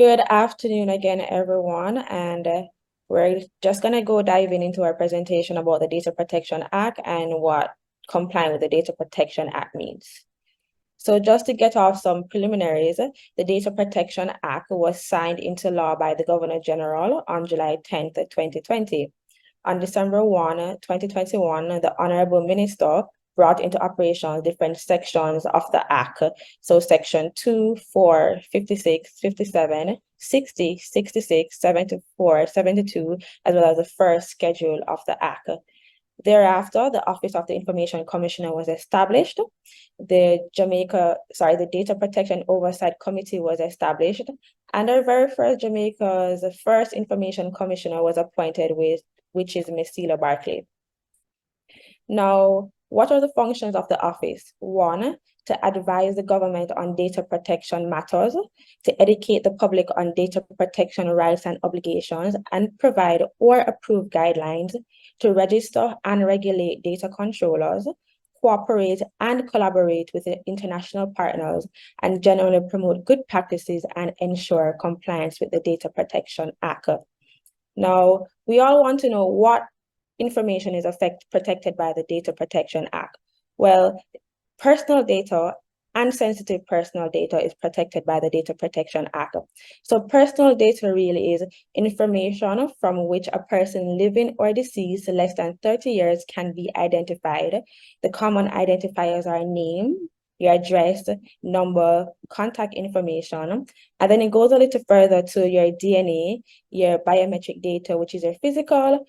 Good afternoon again, everyone. And we're just going to go diving into our presentation about the Data Protection Act and what complying with the Data Protection Act means. So just to get off some preliminaries, the Data Protection Act was signed into law by the Governor General on July 10th, 2020. On December 1, 2021, the Honorable Minister brought into operation different sections of the Act. So Section 2, 4, 56, 57, 60, 66, 74, 72, as well as the first schedule of the Act. Thereafter, the Office of the Information Commissioner was established. The Data Protection Oversight Committee was established. And our very first Jamaica's first Information Commissioner was appointed, which is Ms. Celia Barkley. Now, what are the functions of the office? One, to advise the government on data protection matters, to educate the public on data protection rights and obligations, and provide or approve guidelines to register and regulate data controllers, cooperate and collaborate with the international partners, and generally promote good practices and ensure compliance with the Data Protection Act. Now, we all want to know what information is protected by the Data Protection Act. Well, personal data and sensitive personal data is protected by the Data Protection Act. So personal data really is information from which a person living or deceased less than 30 years can be identified. The common identifiers are name, your address, number, contact information. And then it goes a little further to your DNA, your biometric data, which is your physical,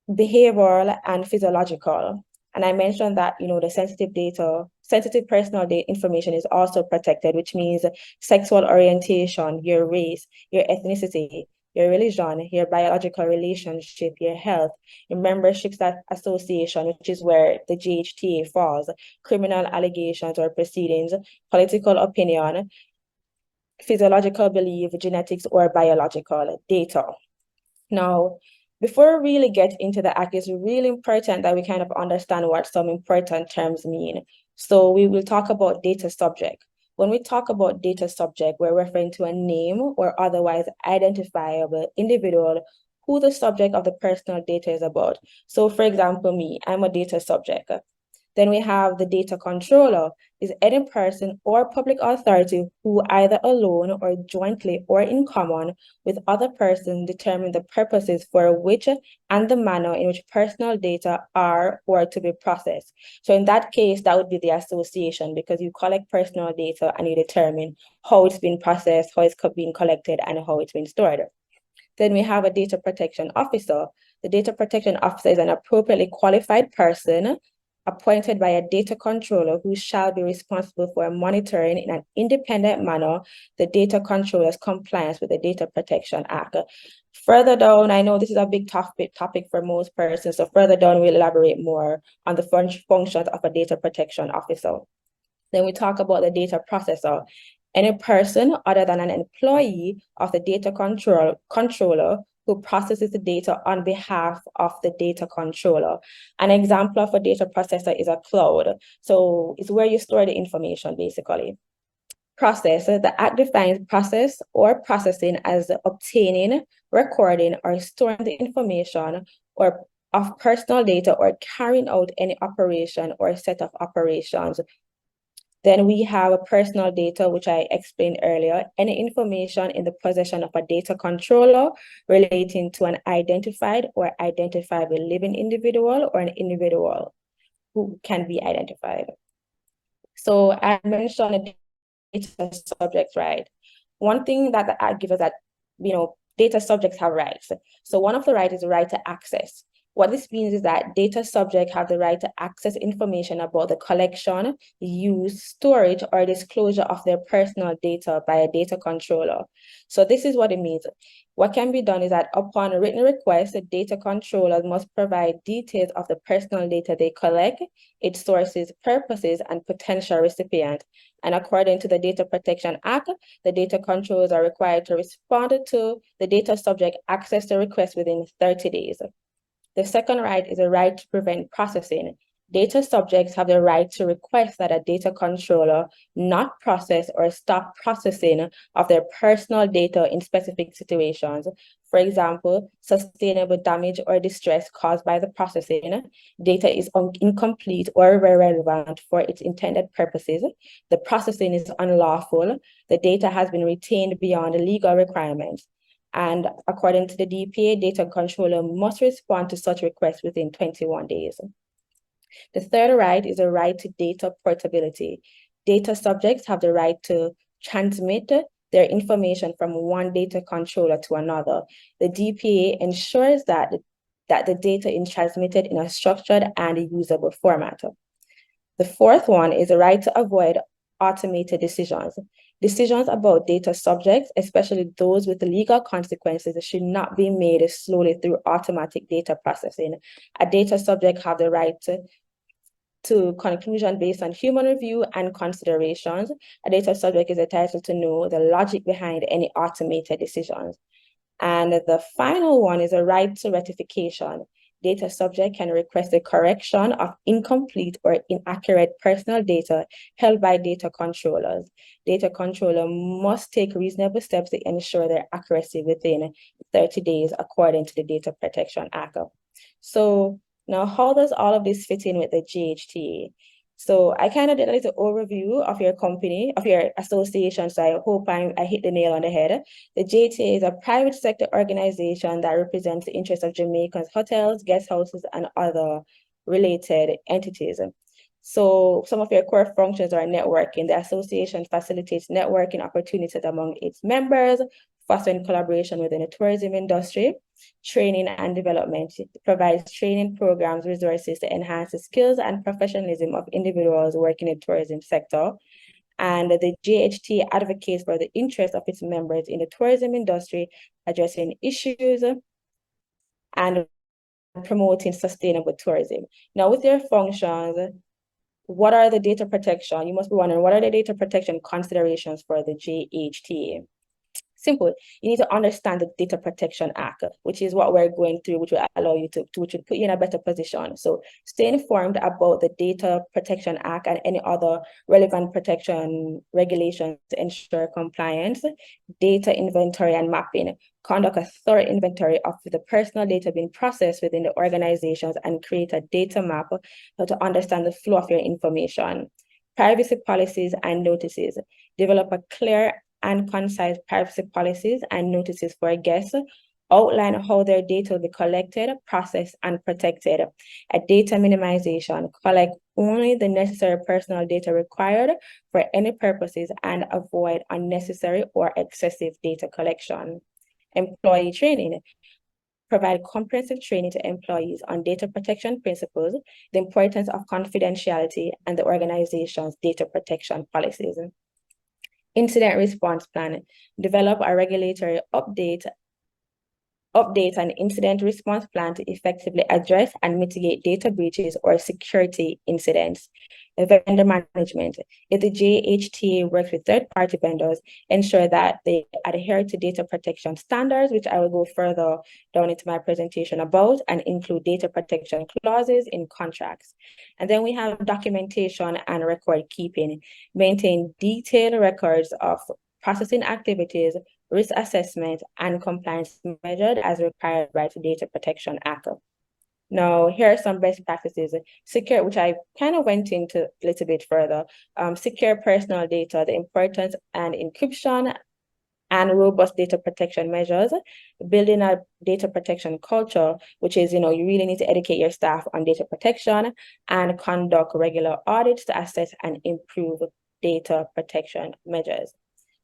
behavioral, and physiological. And I mentioned that, the sensitive personal data information is also protected, which means sexual orientation, your race, your ethnicity, your religion, your biological relationship, your health, your memberships that association, which is where the JHTA falls, criminal allegations or proceedings, political opinion, physiological belief, genetics, or biological data. Now, before we really get into the act, it's really important that we kind of understand what some important terms mean. So we will talk about data subject. When we talk about data subject, we're referring to a name or otherwise identifiable individual who the subject of the personal data is about. So for example, me, I'm a data subject. Then we have the data controller, is any person or public authority who either alone or jointly or in common with other persons determine the purposes for which and the manner in which personal data are or to be processed. So in that case, that would be the association, because you collect personal data and you determine how it's been processed, how it's being collected, and how it's been stored. Then we have a data protection officer. The data protection officer is an appropriately qualified person appointed by a data controller who shall be responsible for monitoring in an independent manner the data controller's compliance with the Data Protection Act. Further down, I know this is a big topic for most persons, so further down we'll elaborate more on the functions of a data protection officer. Then we talk about the data processor. Any person other than an employee of the data controller who processes the data on behalf of the data controller. An example of a data processor is a cloud. So it's where you store the information, basically. Process, the act defines process or processing as obtaining, recording, or storing the information or of personal data or carrying out any operation or set of operations. Then we have personal data, which I explained earlier, any information in the possession of a data controller relating to an identified or identifiable living individual or an individual who can be identified. So I mentioned data subjects, right? One thing that the Act gives us that, data subjects have rights. So one of the rights is the right to access. What this means is that data subjects have the right to access information about the collection, use, storage, or disclosure of their personal data by a data controller. So this is what it means. What can be done is that upon a written request, the data controllers must provide details of the personal data they collect, its sources, purposes, and potential recipient. And according to the Data Protection Act, the data controllers are required to respond to the data subject access the request within 30 days. The second right is a right to prevent processing. Data subjects have the right to request that a data controller not process or stop processing of their personal data in specific situations. For example, sustainable damage or distress caused by the processing, data is incomplete or irrelevant for its intended purposes, the processing is unlawful, the data has been retained beyond legal requirements. And according to the DPA, data controller must respond to such requests within 21 days. The third right is a right to data portability. Data subjects have the right to transmit their information from one data controller to another. The DPA ensures that the data is transmitted in a structured and usable format. The fourth one is a right to avoid automated decisions. Decisions about data subjects, especially those with legal consequences, should not be made slowly through automatic data processing. A data subject have the right to conclusion based on human review and considerations. A data subject is entitled to know the logic behind any automated decisions. And the final one is a right to rectification. Data subject can request the correction of incomplete or inaccurate personal data held by data controllers. Data controller must take reasonable steps to ensure their accuracy within 30 days according to the Data Protection Act. So now, how does all of this fit in with the JHTA? So I kind of did a little overview of your company, of your association. So I hope I hit the nail on the head. The JHTA is a private sector organization that represents the interests of Jamaicans, hotels, guest houses, and other related entities. So some of your core functions are networking. The association facilitates networking opportunities among its members, fostering collaboration within the tourism industry, training and development. It provides training programs, resources to enhance the skills and professionalism of individuals working in the tourism sector. And the JHT advocates for the interests of its members in the tourism industry, addressing issues and promoting sustainable tourism. Now, with their functions, what are the data protection? You must be wondering, what are the data protection considerations for the JHTA? Simple. You need to understand the Data Protection Act, which is what we're going through, which will allow you to which will put you in a better position. So stay informed about the Data Protection Act and any other relevant protection regulations to ensure compliance. Data inventory and mapping. Conduct a thorough inventory of the personal data being processed within the organizations and create a data map to understand the flow of your information. Privacy policies and notices. Develop a clear and concise privacy policies and notices for guests, outline how their data will be collected, processed, and protected. A data minimization, collect only the necessary personal data required for any purposes and avoid unnecessary or excessive data collection. Employee training, provide comprehensive training to employees on data protection principles, the importance of confidentiality, and the organization's data protection policies. Incident response plan, develop a regulatory update an incident response plan to effectively address and mitigate data breaches or security incidents. Vendor management. If the JHTA works with third-party vendors, ensure that they adhere to data protection standards, which I will go further down into my presentation about, and include data protection clauses in contracts. And then we have documentation and record keeping. Maintain detailed records of processing activities, risk assessment, and compliance measured as required by the Data Protection Act. Now, here are some best practices. Secure, which I kind of went into a little bit further. Secure personal data, the importance and encryption and robust data protection measures, building a data protection culture, which is, you really need to educate your staff on data protection and conduct regular audits to assess and improve data protection measures.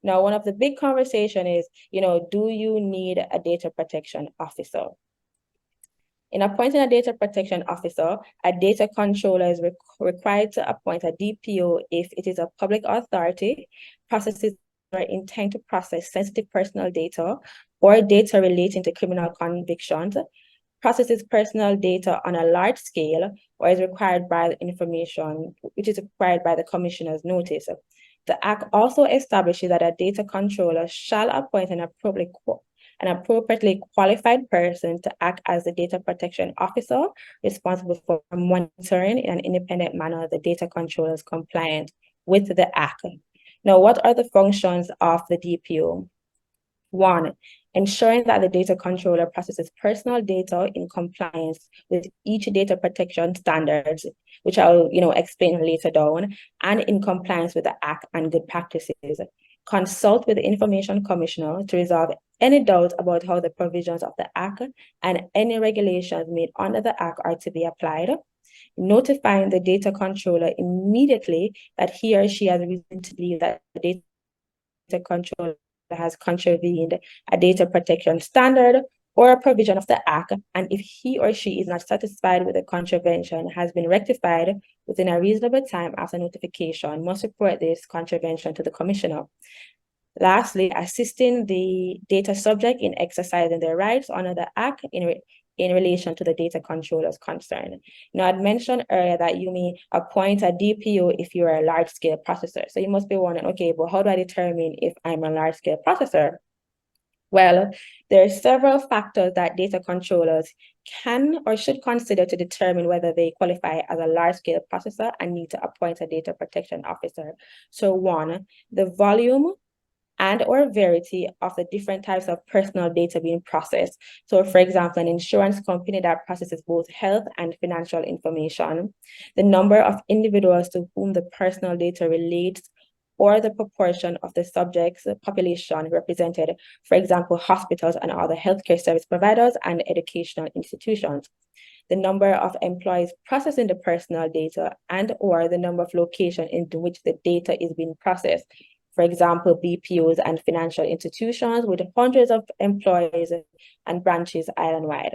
Now, one of the big conversation is, do you need a data protection officer? In appointing a data protection officer, a data controller is required to appoint a DPO if it is a public authority, processes or intend to process sensitive personal data or data relating to criminal convictions, processes personal data on a large scale, or is required by the information, which is required by the commissioner's notice. The Act also establishes that a data controller shall appoint an an appropriately qualified person to act as the data protection officer responsible for monitoring in an independent manner the data controllers compliant with the Act. Now, what are the functions of the DPO? One, ensuring that the data controller processes personal data in compliance with each data protection standards, which I'll explain later down, and in compliance with the Act and good practices. Consult with the Information Commissioner to resolve any doubts about how the provisions of the Act and any regulations made under the Act are to be applied. Notifying the data controller immediately that he or she has reason to believe that the data controller has contravened a data protection standard or a provision of the Act, and if he or she is not satisfied with the contravention has been rectified within a reasonable time after notification, must report this contravention to the Commissioner. Lastly, assisting the data subject in exercising their rights under the Act in relation to the data controller's concern. Now, I'd mentioned earlier that you may appoint a DPO if you're a large-scale processor. So you must be wondering, okay, but how do I determine if I'm a large-scale processor? Well, there are several factors that data controllers can or should consider to determine whether they qualify as a large-scale processor and need to appoint a data protection officer. So one, the volume and or verity of the different types of personal data being processed. So for example, an insurance company that processes both health and financial information, the number of individuals to whom the personal data relates, or the proportion of the subject's population represented, for example, hospitals and other healthcare service providers and educational institutions, the number of employees processing the personal data and or the number of locations into which the data is being processed. For example, BPOs and financial institutions with hundreds of employees and branches island-wide.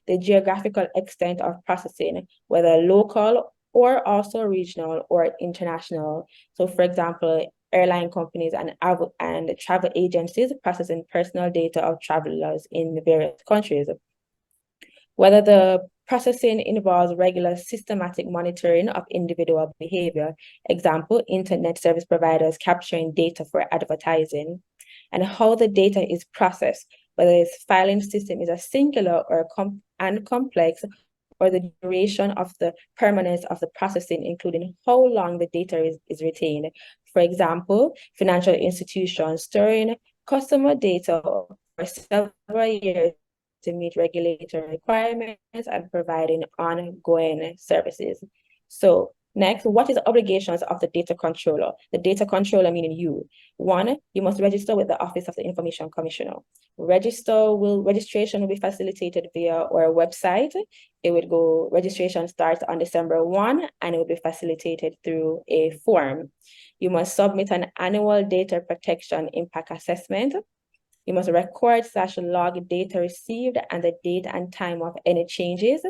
The geographical extent of processing, whether local or also regional or international. So for example, airline companies and travel agencies processing personal data of travelers in various countries. Whether the processing involves regular systematic monitoring of individual behavior, example, internet service providers capturing data for advertising, and how the data is processed, whether its filing system is a singular or complex, or the duration of the permanence of the processing, including how long the data is retained. For example, financial institutions storing customer data for several years to meet regulatory requirements and providing ongoing services. So next, what is the obligations of the data controller? The data controller meaning you. One, you must register with the Office of the Information Commissioner. Registration will be facilitated via our website. Registration starts on December 1 and it will be facilitated through a form. You must submit an annual data protection impact assessment. You must record/log data received and the date and time of any changes.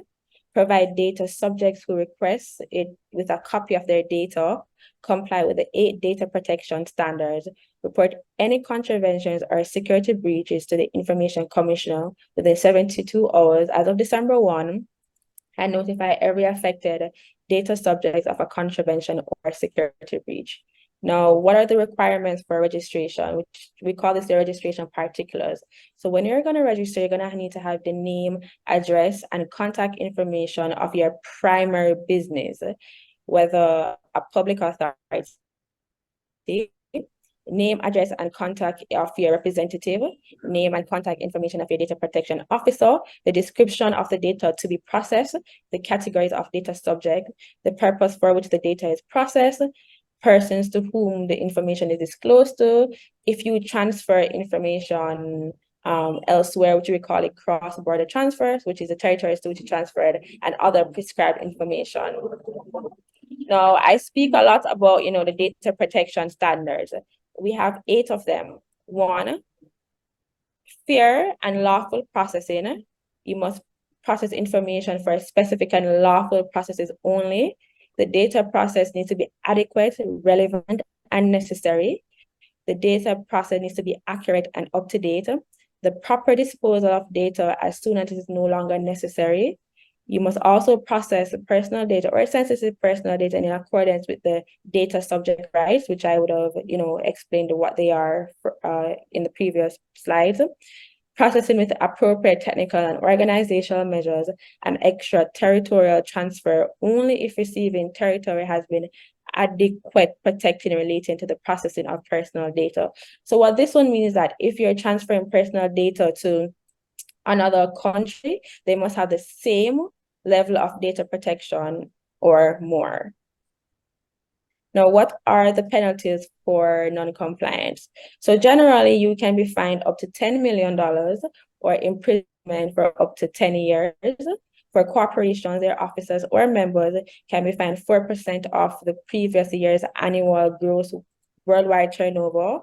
Provide data subjects who request it with a copy of their data. Comply with the 8 data protection standards. Report any contraventions or security breaches to the Information Commissioner within 72 hours as of December 1. And notify every affected data subject of a contravention or security breach. Now, what are the requirements for registration? Which we call this the registration particulars. So when you're going to register, you're going to need to have the name, address, and contact information of your primary business, whether a public authority, name, address, and contact of your representative, name and contact information of your data protection officer, the description of the data to be processed, the categories of data subject, the purpose for which the data is processed, persons to whom the information is disclosed to, if you transfer information elsewhere, which we call it cross-border transfers, which is the territories to which it transferred, and other prescribed information. Now, I speak a lot about, the data protection standards. We have 8 of them. 1, fair and lawful processing. You must process information for specific and lawful processes only. The data process needs to be adequate, relevant, and necessary. The data process needs to be accurate and up to date. The proper disposal of data as soon as it is no longer necessary. You must also process personal data or sensitive personal data in accordance with the data subject rights, which I would have, explained what they are in the previous slides. processing with appropriate technical and organizational measures, and extraterritorial transfer only if receiving territory has been adequate protecting relating to the processing of personal data. So what this one means is that if you're transferring personal data to another country, they must have the same level of data protection or more. Now, what are the penalties for non-compliance? So generally, you can be fined up to $10 million or imprisonment for up to 10 years. For corporations, their officers or members can be fined 4% of the previous year's annual gross worldwide turnover,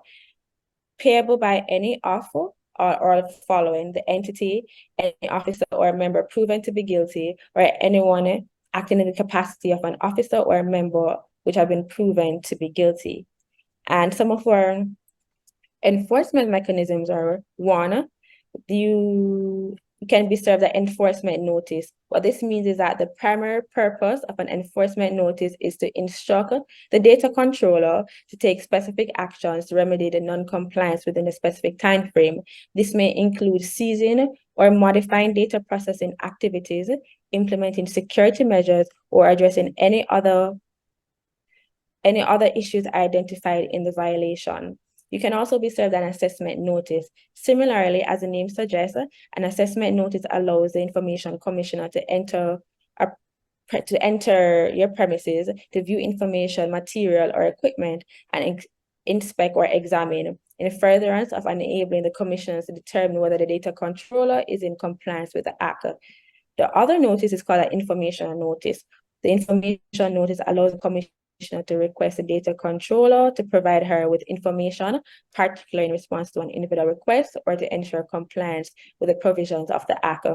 payable by any of or following the entity, any officer or member proven to be guilty, or anyone acting in the capacity of an officer or a member which have been proven to be guilty. And some of our enforcement mechanisms are: one, you can be served an enforcement notice. What this means is that the primary purpose of an enforcement notice is to instruct the data controller to take specific actions to remedy the non-compliance within a specific time frame. This may include ceasing or modifying data processing activities, implementing security measures, or addressing any other issues identified in the violation. You can also be served an assessment notice. Similarly, as the name suggests, an assessment notice allows the information commissioner to enter your premises to view information, material, or equipment and inspect or examine in furtherance of enabling the commissioners to determine whether the data controller is in compliance with the Act. The other notice is called an information notice. The information notice allows the commissioner to request the data controller to provide her with information, particularly in response to an individual request or to ensure compliance with the provisions of the Act.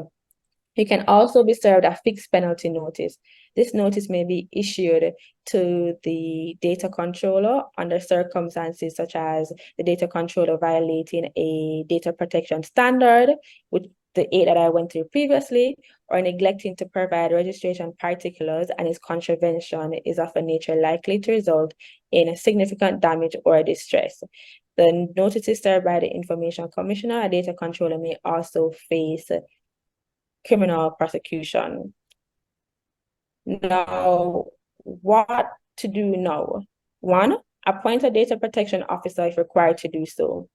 You can also be served a fixed penalty notice. This notice may be issued to the data controller under circumstances such as the data controller violating a data protection standard, which the 8 that I went through previously, or neglecting to provide registration particulars, and its contravention is of a nature likely to result in significant damage or distress. The notice is served by the Information Commissioner. A data controller may also face criminal prosecution. Now, what to do now? 1, appoint a data protection officer if required to do so.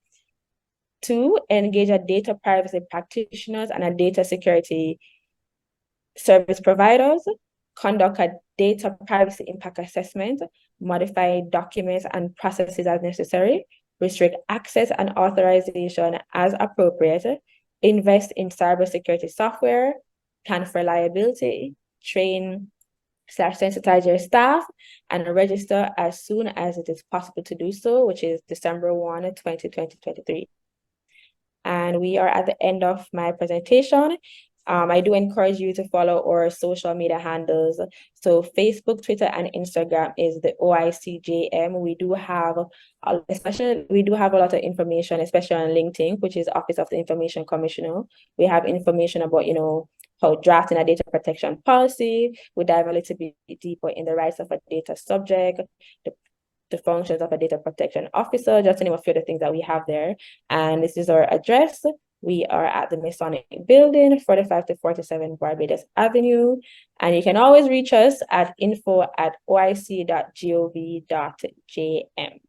2, engage a data privacy practitioners and a data security service providers. Conduct a data privacy impact assessment. Modify documents and processes as necessary. Restrict access and authorization as appropriate. Invest in cybersecurity software. Plan for liability. Train/sensitize your staff, and register as soon as it is possible to do so, which is December 1, 2023. And we are at the end of my presentation. I do encourage you to follow our social media handles. So Facebook, Twitter, and Instagram is the OICJM. We do have a lot of information, especially on LinkedIn, which is Office of the Information Commissioner. We have information about, how drafting a data protection policy. We dive a little bit deeper in the rights of a data subject, the functions of a data protection officer, just to name a few of the things that we have there. And this is our address. We are at the Masonic Building, 45 to 47 Barbados Avenue. And you can always reach us at info@oic.gov.jm.